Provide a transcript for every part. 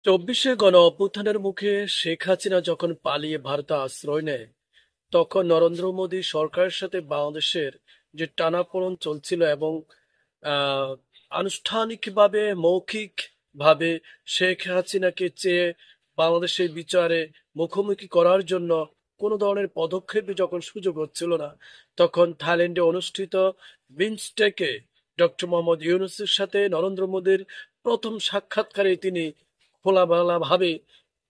চব্বিশে গণ অভ্যুত্থানের মুখে শেখ হাসিনা যখন পালিয়ে ভারতে আশ্রয় নেয়, তখন নরেন্দ্র মোদী সরকারের সাথে বাংলাদেশের যে টানাপোড়েন চলছিল এবং আহ, আনুষ্ঠানিকভাবে মৌখিকভাবে শেখ হাসিনাকে চেয়ে বাংলাদেশের বিচারে মুখোমুখি করার জন্য কোনো ধরনের পদক্ষেপই যখন সুযোগ হচ্ছিল না, তখন থাইল্যান্ডে অনুষ্ঠিত বিমস্টেকে ডক্টর মোহাম্মদ ইউনূসের সাথে নরেন্দ্র মোদীর প্রথম সাক্ষাৎকারে তিনি খোলামেলাভাবে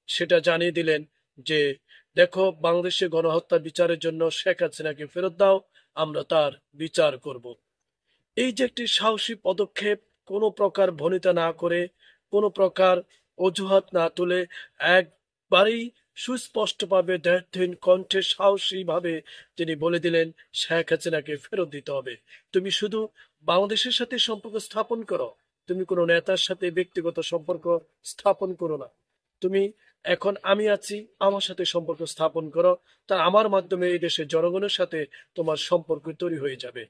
সেটা জানিয়ে দিলেন যে, দেখো, বাংলাদেশে গণহত্যা বিচারের জন্য শেখ হাসিনাকে ফেরত দাও, আমরা তার বিচার করব। এই যে একটি সাহসী পদক্ষেপ, কোনো প্রকার ভনিতা না করে, কোনো প্রকার অজুহাত না তুলে, একবারেই সুস্পষ্টভাবে দ্ব্যর্থহীন কণ্ঠে সাহসী ভাবে তিনি বলে দিলেন শেখ হাসিনাকে ফেরত দিতে হবে। তুমি শুধু বাংলাদেশের সাথে সম্পর্ক স্থাপন করো, তুমি কোনো নেতার সাথে ব্যক্তিগত সম্পর্ক স্থাপন করো না। তুমি এখন আমি আছি, আমার সাথে সম্পর্ক স্থাপন করো, তা আমার মাধ্যমে এই দেশের জনগণের সাথে তোমার সম্পর্ক তৈরি হয়ে যাবে।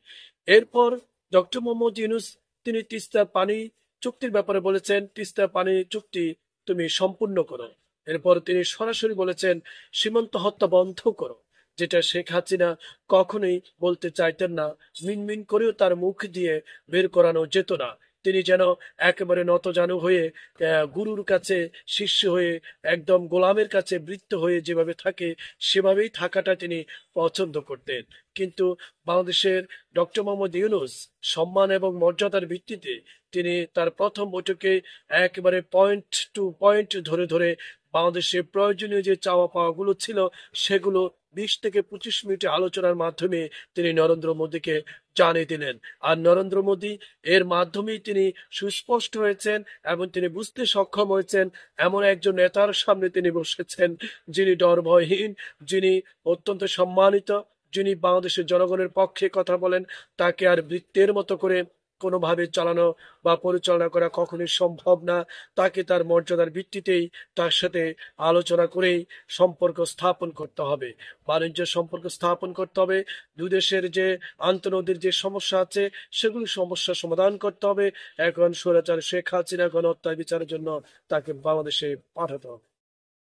এরপর ডক্টর মোহাম্মদ ইউনূস তিনি তিস্তা পানি চুক্তির ব্যাপারে বলেছেন, তিস্তা পানি চুক্তি তুমি সম্পূর্ণ করো। এরপর তিনি সরাসরি বলেছেন সীমান্ত হত্যা বন্ধ করো, যেটা শেখ হাসিনা কখনোই বলতে চাইতেন না, মিনমিন করেও তার মুখ দিয়ে বের করানো যেত না। তিনি যেন একেবারে নতজানু হয়ে, গুরুর কাছে শিষ্য হয়ে, একদম গোলামের কাছে বৃত্ত হয়ে যেভাবে থাকে সেভাবেই থাকাটা তিনি পছন্দ করতেন। কিন্তু বাংলাদেশের ডক্টর মোহাম্মদ ইউনূস সম্মান এবং মর্যাদার ভিত্তিতে তিনি তার প্রথম বৈঠকে একেবারে পয়েন্ট টু পয়েন্ট ধরে ধরে বাংলাদেশের প্রয়োজনীয় যে চাওয়া পাওয়াগুলো ছিল সেগুলো 20 থেকে 25 মিনিটের আলোচনার মাধ্যমে তিনি নরেন্দ্র মোদীকে জানিয়ে দিলেন। আর নরেন্দ্র মোদী এর মাধ্যমেই তিনি সুস্পষ্ট হয়েছেন এবং তিনি বুঝতে সক্ষম হয়েছেন এমন একজন নেতার সামনে তিনি বসেছেন যিনি ডর ভয়হীন, যিনি অত্যন্ত সম্মানিত, যিনি বাংলাদেশের জনগণের পক্ষে কথা বলেন। তাকে আর বৃত্তের মতো করে কোনোভাবে চালানো বা পরিচালনা করা কখনোই সম্ভব না। তাকে তার মর্যাদার ভিত্তিতেই তার সাথে আলোচনা করেই সম্পর্ক স্থাপন করতে হবে, বাণিজ্য সম্পর্ক স্থাপন করতে হবে। দুই দেশের যে আন্তঃনদীর যে সমস্যা আছে সেগুলি সমস্যার সমাধান করতে হবে। এখন স্বৈরাচার শেখ হাসিনা গণহত্যা বিচারের জন্য তাকে বাংলাদেশে পাঠাতে হবে।